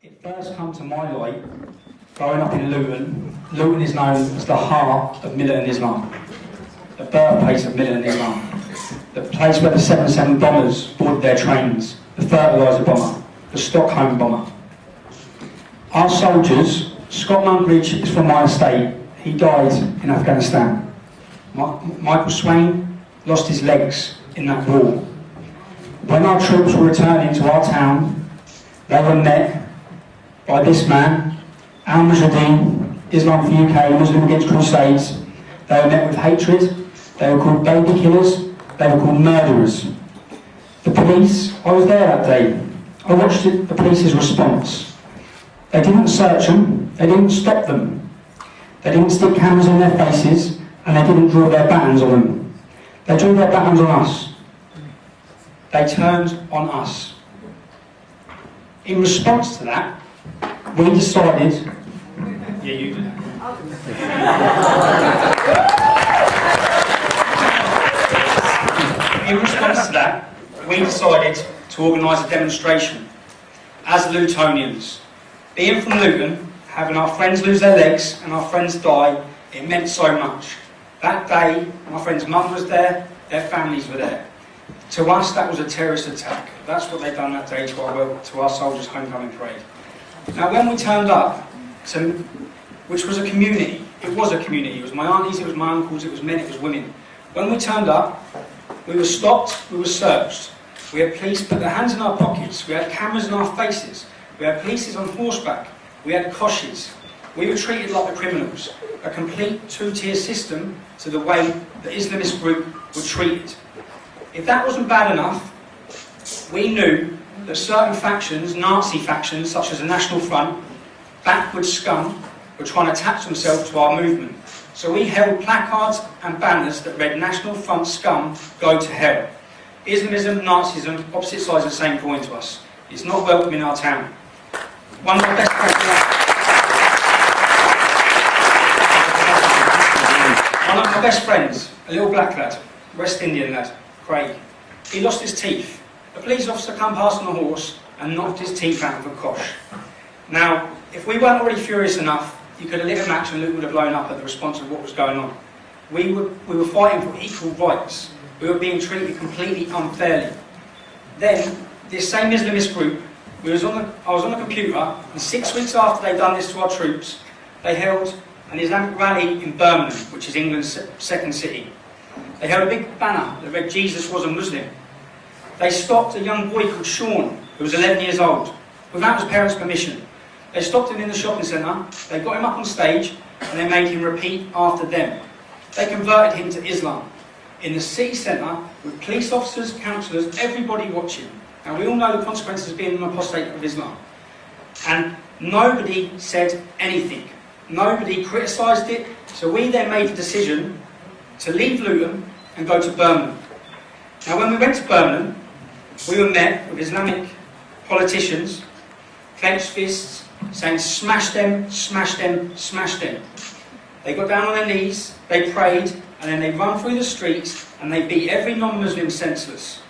It first come to my light growing up in Luton. Luton is known as the heart of militant Islam, the birthplace of militant Islam, the place where the 7-7 bombers boarded their trains, the fertiliser bomber, the Stockholm bomber. Our soldiers, Scott Mumbridge is from my estate. He died in Afghanistan. Michael Swain lost his legs in that war. When our troops were returning to our town, they were met by this man, Al-Mujahideen, Islam for UK, Muslim Against Crusades. They were met with hatred, they were called baby killers, they were called murderers. The police, I was there that day, I watched the police's response. They didn't search them, they didn't stop them, they didn't stick cameras in their faces, and they didn't draw their batons on them. They drew their batons on us. They turned on us. In response to that, we decided, yeah, you did. In response to that, we decided to organise a demonstration as Lutonians. Being from Luton, having our friends lose their legs and our friends die, it meant so much. That day, my friend's mum was there, their families were there. To us, that was a terrorist attack. That's what they'd done that day to our soldiers' homecoming parade. Now, when we turned up, which was a community, it was my aunties, it was my uncles, it was men, it was women. When we turned up, we were stopped, we were searched. We had police put their hands in our pockets, we had cameras in our faces, we had police on horseback, we had koshes. We were treated like the criminals, a complete two-tier system to the way the Islamist group were treated. If that wasn't bad enough, we knew that certain factions, Nazi factions such as the National Front, backward scum, were trying to attach themselves to our movement. So we held placards and banners that read National Front scum, go to hell. Islamism, Nazism, opposite sides of the same coin to us. It's not welcome in our town. One of my best friends, one of my best friends, a little black lad, West Indian lad, Craig, he lost his teeth. A police officer come past on a horse and knocked his teeth out of a kosh. Now, if we weren't already furious enough, you could have lit a match and Luton would have blown up at the response of what was going on. We were fighting for equal rights. We were being treated completely unfairly. Then, this same Islamist group, I was on the computer, and 6 weeks after they'd done this to our troops, they held an Islamic rally in Birmingham, which is England's second city. They held a big banner that read Jesus was a Muslim. They stopped a young boy called Sean, who was 11 years old, without his parents' permission. They stopped him in the shopping centre, they got him up on stage, and they made him repeat after them. They converted him to Islam. In the city centre, with police officers, counsellors, everybody watching. Now we all know the consequences of being an apostate of Islam. And nobody said anything. Nobody criticised it, so we then made the decision to leave Luton and go to Birmingham. Now when we went to Birmingham, we were met with Islamic politicians, clenched fists, saying smash them, smash them, smash them. They got down on their knees, they prayed, and then they run through the streets and they beat every non-Muslim senseless.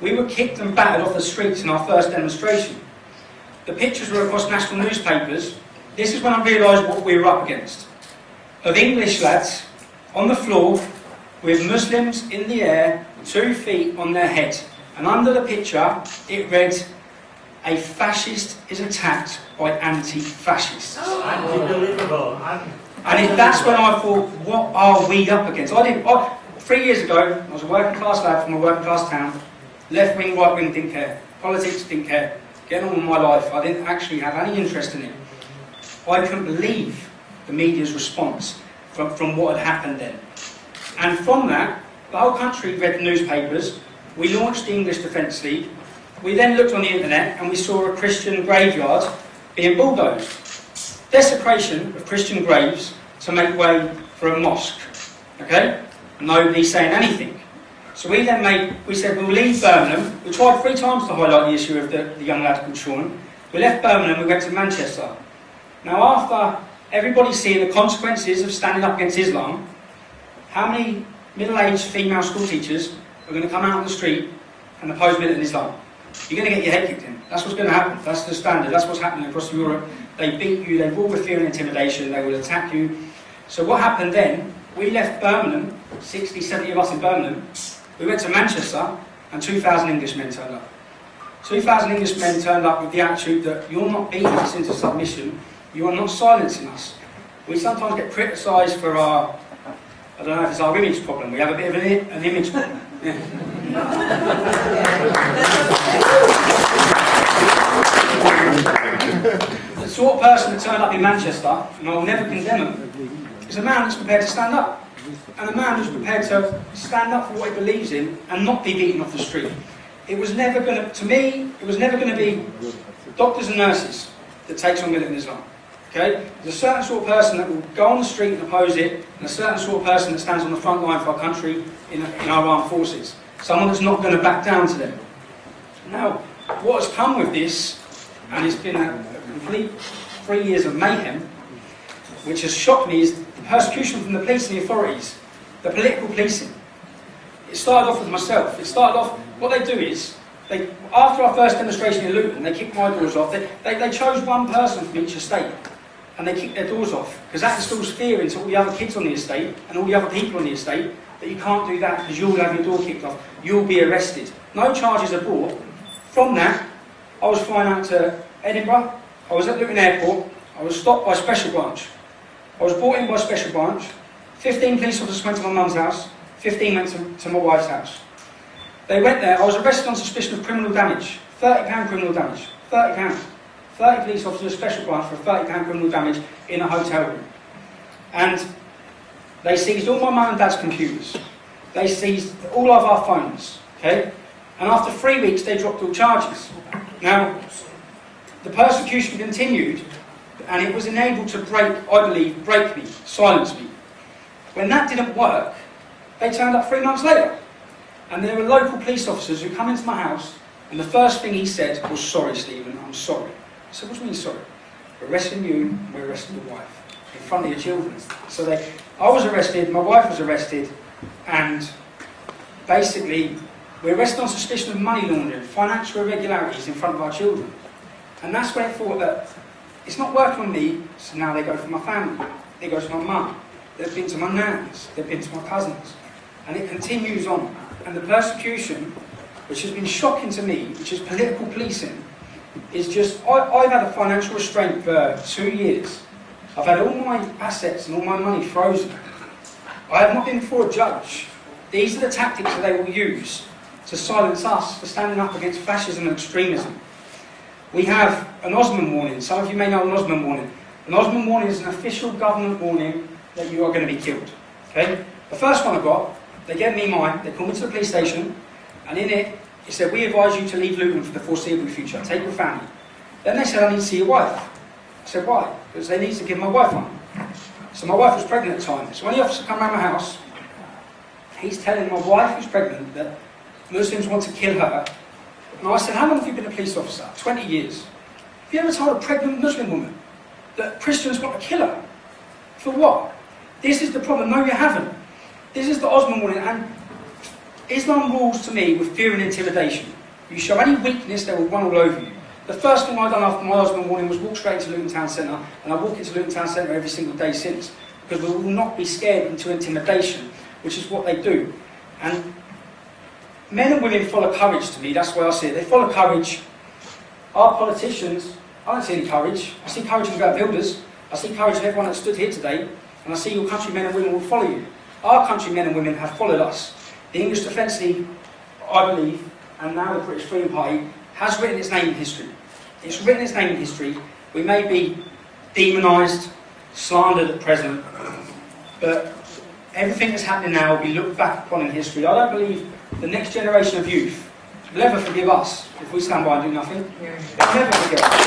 We were kicked and battered off the streets in our first demonstration. The pictures were across national newspapers. This is when I realised what we were up against. Of English lads on the floor with Muslims in the air, 2 feet on their head. And under the picture, it read, "A fascist is attacked by anti-fascists." Unbelievable. And that's when I thought, what are we up against? 3 years ago, I was a working class lad from a working class town. Left wing, right wing, didn't care. Politics, didn't care. Getting on with my life, I didn't actually have any interest in it. I couldn't believe the media's response from what had happened then. And from that, the whole country read the newspapers. We launched the English Defence League. We then looked on the internet and we saw a Christian graveyard being bulldozed. Desecration of Christian graves to make way for a mosque. Okay? Nobody saying anything. So we said we'll leave Birmingham. We tried 3 times to highlight the issue of the young lad called Sean. We left Birmingham, we went to Manchester. Now after everybody seeing the consequences of standing up against Islam, how many middle-aged female school teachers are going to come out on the street and oppose militant Islam? you're going to get your head kicked in. That's what's going to happen. That's the standard. That's what's happening across Europe. They beat you, they rule with fear and intimidation, they will attack you. So what happened then, we left Birmingham, 60, 70 of us in Birmingham, we went to Manchester, and 2,000 Englishmen turned up. 2,000 Englishmen turned up with the attitude that you're not beating us into submission, you are not silencing us. We sometimes get criticised for our, I don't know if it's our image problem, we have a bit of an image problem. Yeah. The sort of person that turned up in Manchester, and I will never condemn him, is a man that's prepared to stand up. And a man who's prepared to stand up for what he believes in and not be beaten off the street. It was never going to, it was never going to be doctors and nurses that takes on militant Islam. Okay? There's a certain sort of person that will go on the street and oppose it, and a certain sort of person that stands on the front line for our country in our armed forces. Someone that's not going to back down to them. Now, what has come with this, and it's been a complete 3 years of mayhem, which has shocked me, is the persecution from the police and the authorities, the political policing. It started off with myself. It started off, what they do is, after our first demonstration in Luton, they kicked my doors off. They chose one person from each estate, and they kicked their doors off, because that instills fear into all the other kids on the estate, and all the other people on the estate, that you can't do that, because you'll have your door kicked off, you'll be arrested. No charges are brought. From that, I was flying out to Edinburgh, I was at Luton Airport, I was stopped by Special Branch. I was brought in by Special Branch, 15 police officers went to my mum's house, 15 went to my wife's house. They went there, I was arrested on suspicion of criminal damage, £30 criminal damage, £30. 30 police officers, Special Branch for £30 criminal damage in a hotel room. And they seized all my mum and dad's computers. They seized all of our phones, okay? And after 3 weeks, they dropped all charges. Now, the persecution continued, and it was enabled to break me, silence me. When that didn't work, they turned up 3 months later. And there were local police officers who come into my house, and the first thing he said was, "Sorry, Stephen, I'm sorry." I said, "What do you mean sorry?" "We're arresting you, we're arresting your wife, in front of your children." So I was arrested, my wife was arrested, and basically, we're arrested on suspicion of money laundering, financial irregularities in front of our children. And that's when I thought that it's not working on me, so now they go for my family, they go to my mum, they've been to my nans, they've been to my cousins. And it continues on. And the persecution, which has been shocking to me, which is political policing, is just, I've had a financial restraint for 2 years. I've had all my assets and all my money frozen. I have not been before a judge. These are the tactics that they will use to silence us for standing up against fascism and extremism. We have an Osman warning. Some of you may know an Osman warning. An Osman warning is an official government warning that you are going to be killed. Okay? The first one I got, they gave me mine, they called me to the police station, and in it said, "We advise you to leave Luton for the foreseeable future, take your family." Then they said, "I need to see your wife." I said, "Why?" "Because they need to give my wife one." So my wife was pregnant at the time. So when the officer come round my house, he's telling my wife who's pregnant that Muslims want to kill her. And I said, "How long have you been a police officer?" 20 years. "Have you ever told a pregnant Muslim woman that Christians want to kill her? For what?" This is the problem. No, you haven't. This is the Osman warning. And Islam rules to me with fear and intimidation. You show any weakness, they will run all over you. The first thing I've done after my Osman warning was walk straight into Luton Town Centre, and I walk into Luton Town Centre every single day since. Because we will not be scared into intimidation, which is what they do. And men and women follow courage to me, that's why I see it. They follow courage. Our politicians, I don't see any courage. I see courage in great builders. I see courage in everyone that stood here today. And I see your countrymen and women will follow you. Our countrymen and women have followed us. The English Defence League, I believe, and now the British Freedom Party, has written its name in history. It's written its name in history. We may be demonised, slandered at present, but everything that's happening now will be looked back upon in history. I don't believe the next generation of youth will ever forgive us if we stand by and do nothing. They'll never forgive us.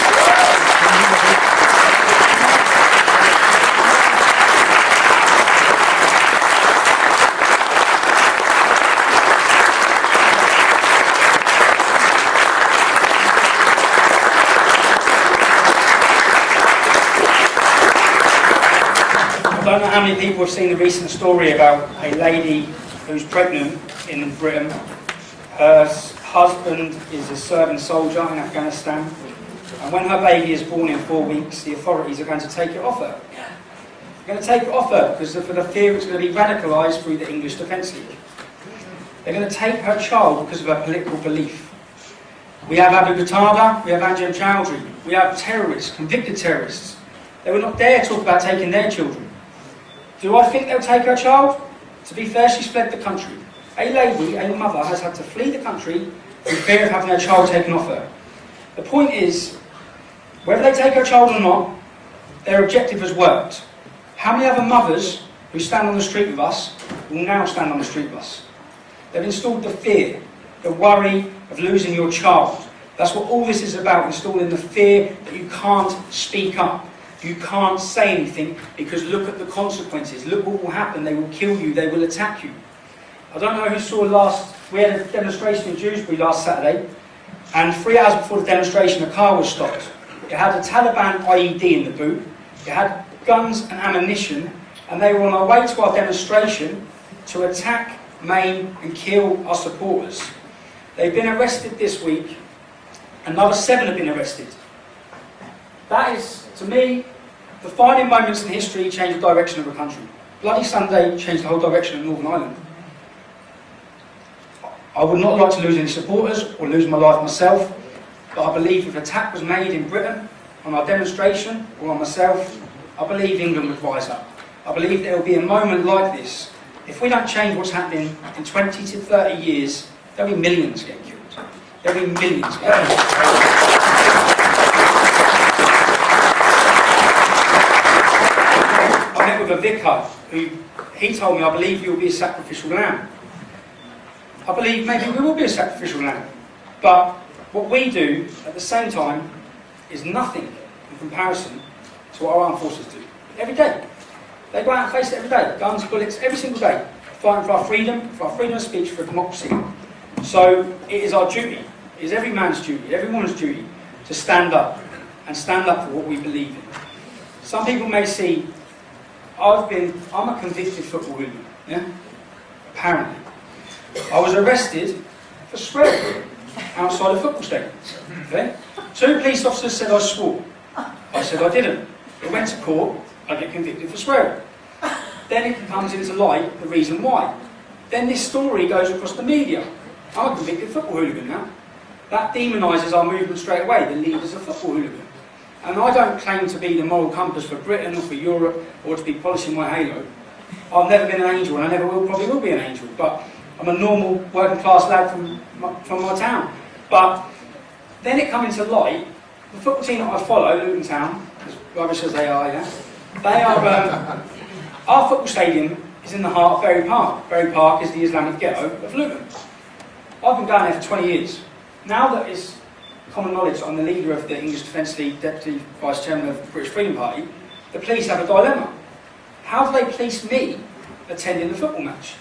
I don't know how many people have seen the recent story about a lady who's pregnant in Britain. Her husband is a serving soldier in Afghanistan, and when her baby is born in 4 weeks, the authorities are going to take it off her. They're going to take it off her because for the fear it's going to be radicalised through the English Defence League. They're going to take her child because of her political belief. We have Abu Qatada, we have Anjem Chowdhury, we have terrorists, convicted terrorists. They will not dare talk about taking their children. Do I think they'll take her child? To be fair, she's fled the country. A lady, a mother, has had to flee the country in fear of having her child taken off her. The point is, whether they take her child or not, their objective has worked. How many other mothers who stand on the street with us will now stand on the street with us? They've installed the fear, the worry of losing your child. That's what all this is about, installing the fear that you can't speak up. You can't say anything because look at the consequences. Look what will happen. They will kill you. They will attack you. I don't know who saw we had a demonstration in Dewsbury last Saturday, and 3 hours before the demonstration a car was stopped. It had a Taliban IED in the boot. It had guns and ammunition, and they were on their way to our demonstration to attack, maim and kill our supporters. They've been arrested this week. Another 7 have been arrested. That is, to me, defining moments in history change the direction of a country. Bloody Sunday changed the whole direction of Northern Ireland. I would not like to lose any supporters or lose my life myself, but I believe if an attack was made in Britain on our demonstration or on myself, I believe England would rise up. I believe there will be a moment like this. If we don't change what's happening in 20 to 30 years, there'll be millions getting killed. There'll be millions getting killed. I met with a vicar he told me, I believe you'll be a sacrificial lamb. I believe maybe we will be a sacrificial lamb. But what we do at the same time is nothing in comparison to what our armed forces do. Every day. They go out and face it every day. Guns, bullets, every single day. Fighting for our freedom of speech, for democracy. So it is our duty, it is every man's duty, every woman's duty to stand up and stand up for what we believe in. Some people may see, I'm a convicted football hooligan, yeah? Apparently. I was arrested for swearing outside a football stadium. Okay? 2 police officers said I swore. I said I didn't. It went to court, I get convicted for swearing. Then it comes into light the reason why. Then this story goes across the media. I'm a convicted football hooligan now. That demonises our movement straight away, the leaders of football hooligan. And I don't claim to be the moral compass for Britain or for Europe or to be polishing my halo. I've never been an angel and I never will, probably will be an angel. But I'm a normal working class lad from my town. But then it comes into light, the football team that I follow, Luton Town, as rubbish as they are, yeah, they are, our football stadium is in the heart of Bury Park. Bury Park is the Islamic ghetto of Luton. I've been going there for 20 years. Now that it's common knowledge I'm the leader of the English Defence League, Deputy Vice Chairman of the British Freedom Party, the police have a dilemma. How do they police me attending the football match?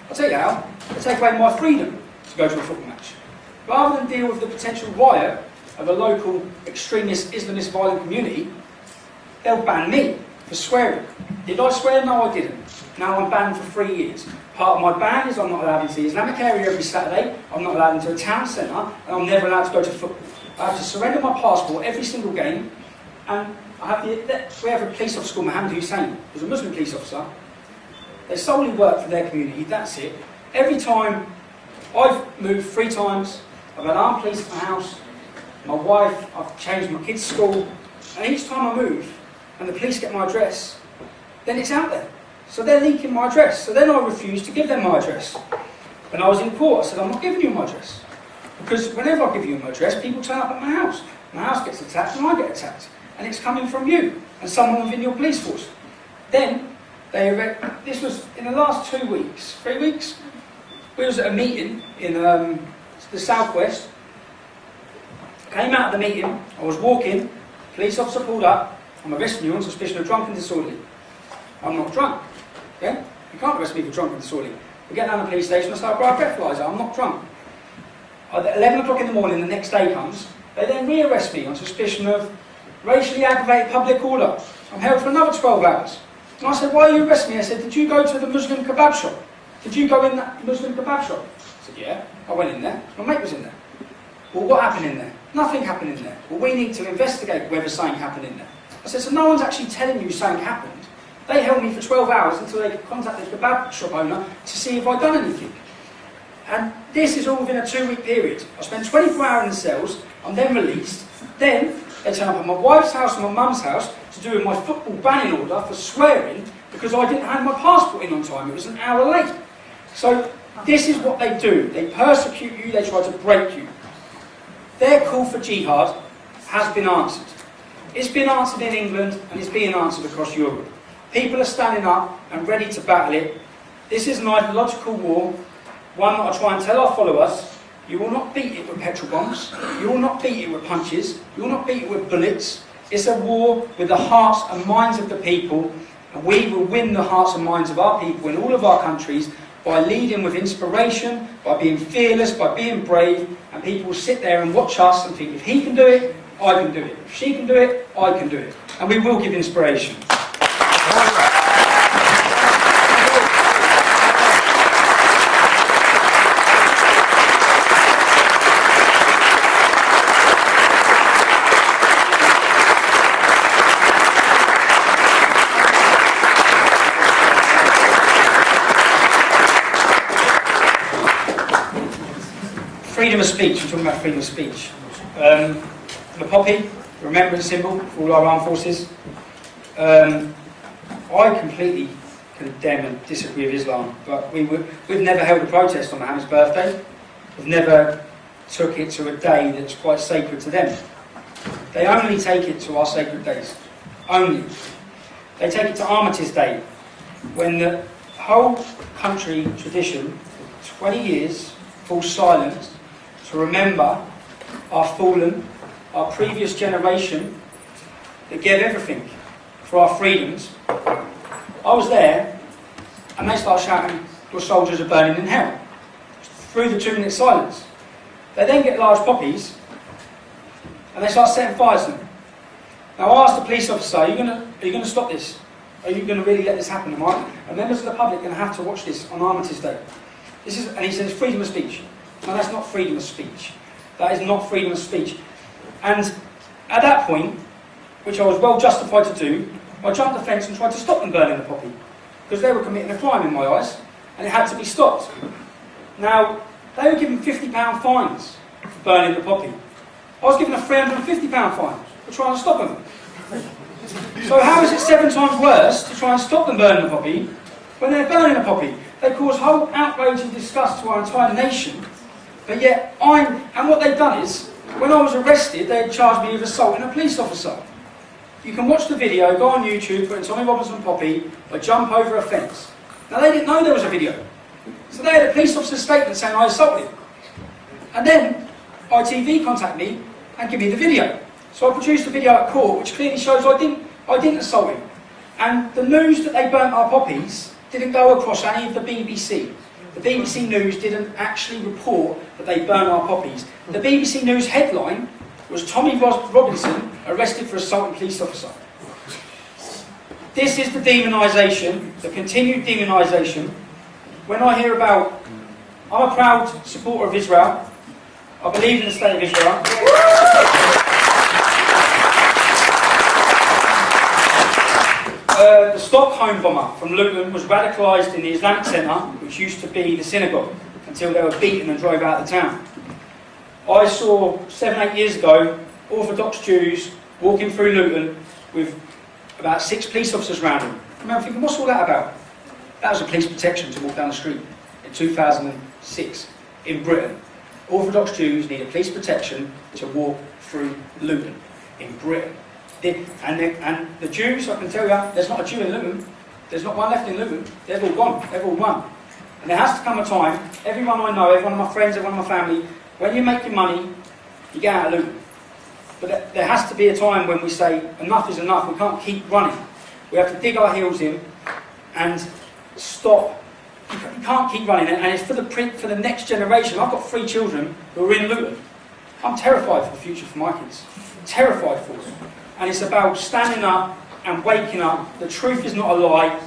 I'll tell you how. They take away my freedom to go to a football match. Rather than deal with the potential riot of a local extremist Islamist violent community, they'll ban me for swearing. Did I swear? No, I didn't. Now I'm banned for 3 years. Part of my ban is I'm not allowed into the Islamic area every Saturday, I'm not allowed into a town centre, and I'm never allowed to go to football. I have to surrender my passport every single game, and we have a police officer called Mohammed Hussein, who's a Muslim police officer. They solely work for their community, that's it. Every time, I've moved 3 times, I've had armed police at my house, my wife, I've changed my kids' school, and each time I move, and the police get my address, then it's out there. So they're leaking my address. So then I refused to give them my address. When I was in court, I said, I'm not giving you my address. Because whenever I give you my address, people turn up at my house. My house gets attacked and I get attacked. And it's coming from you and someone within your police force. Then, this was in the last 2 weeks, 3 weeks, we was at a meeting in the southwest. Came out of the meeting, I was walking, police officer pulled up, I'm arresting you on suspicion of drunk and disorderly. I'm not drunk. Okay? You can't arrest me for drunk and disorderly. We get down to the police station, I start by a breathalyser, I'm not drunk. At 11 o'clock in the morning, the next day comes, they then re-arrest me on suspicion of racially aggravated public order. I'm held for another 12 hours. And I said, why are you arresting me? I said, did you go to the Muslim kebab shop? Did you go in that Muslim kebab shop? said, yeah. I went in there. My mate was in there. Well, what happened in there? Nothing happened in there. Well, we need to investigate whether something happened in there. I said, so no one's actually telling you something happened. They held me for 12 hours until they contacted the kebab shop owner to see if I'd done anything. And this is all within a 2-week period. I spent 24 hours in the cells. I'm then released. Then they turn up at my wife's house and my mum's house to do with my football banning order for swearing because I didn't have my passport in on time. It was an hour late. So this is what they do. They persecute you. They try to break you. Their call for jihad has been answered. It's been answered in England and it's being answered across Europe. People are standing up and ready to battle it. This is an ideological war, one that I try and tell our followers. You will not beat it with petrol bombs. You will not beat it with punches. You will not beat it with bullets. It's a war with the hearts and minds of the people, and we will win the hearts and minds of our people in all of our countries by leading with inspiration, by being fearless, by being brave, and people will sit there and watch us and think, if he can do it, I can do it. If she can do it, I can do it. And we will give inspiration. Freedom of speech, we're talking about freedom of speech. The poppy, the remembrance symbol for all our armed forces. I completely condemn and disagree with Islam, but we've never held a protest on Muhammad's birthday. We've never took it to a day that's quite sacred to them. They only take it to our sacred days. Only. They take it to Armistice Day, when the whole country tradition, 20 years, falls silent to remember our fallen, our previous generation that gave everything for our freedoms. I was there and they start shouting, your soldiers are burning in hell, through the 2-minute silence. They then get large poppies and they start setting fires to them. Now I asked the police officer, are you going to stop this? Are you going to really let this happen? And members of the public are going to have to watch this on Armistice Day. And he says freedom of speech. No, that's not freedom of speech. That is not freedom of speech. And at that point, which I was well justified to do, I jumped the fence and tried to stop them burning the poppy, because they were committing a crime in my eyes, and it had to be stopped. Now, they were given £50 fines for burning the poppy. I was given a £350 fine for trying to stop them. So how is it 7 times worse to try and stop them burning the poppy when they're burning the poppy? They cause whole outrage and disgust to our entire nation. But yet, and what they've done is, when I was arrested, they had charged me with assaulting a police officer. You can watch the video, go on YouTube, put in Tommy Robinson Poppy, or jump over a fence. Now they didn't know there was a video. So they had a police officer's statement saying I assaulted him. And then ITV contacted me and give me the video. So I produced a video at court which clearly shows I didn't assault him. And the news that they burnt our poppies didn't go across any of the BBC. The BBC News didn't actually report that they burnt our poppies. The BBC News headline was Tommy Robinson arrested for assaulting police officer. This is the demonisation, the continued demonisation. When I hear about, I'm a proud supporter of Israel. I believe in the state of Israel. The Stockholm bomber from Luton was radicalised in the Islamic Centre, which used to be the synagogue, until they were beaten and drove out of the town. I saw 7-8 years ago Orthodox Jews walking through Luton with about 6 police officers around them. I remember thinking, what's all that about? That was a police protection to walk down the street in 2006 in Britain. Orthodox Jews need a police protection to walk through Luton in Britain. And the Jews, I can tell you, there's not a Jew in Luton. There's not one left in Luton. They've all gone. They've all won. And there has to come a time, everyone I know, every one of my friends, every one of my family, when you make your money, you get out of Luton. But there has to be a time when we say, enough is enough. We can't keep running. We have to dig our heels in and stop. You can't keep running. And it's for the next generation. I've got 3 children who are in Luton. I'm terrified for the future for my kids. Terrified for them. And it's about standing up and waking up. The truth is not a lie.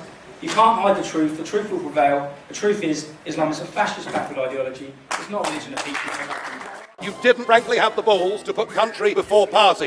You can't hide the truth. The truth will prevail. The truth is, Islam is a fascist backward ideology. It's not a religion of peace. You didn't frankly have the balls to put country before party.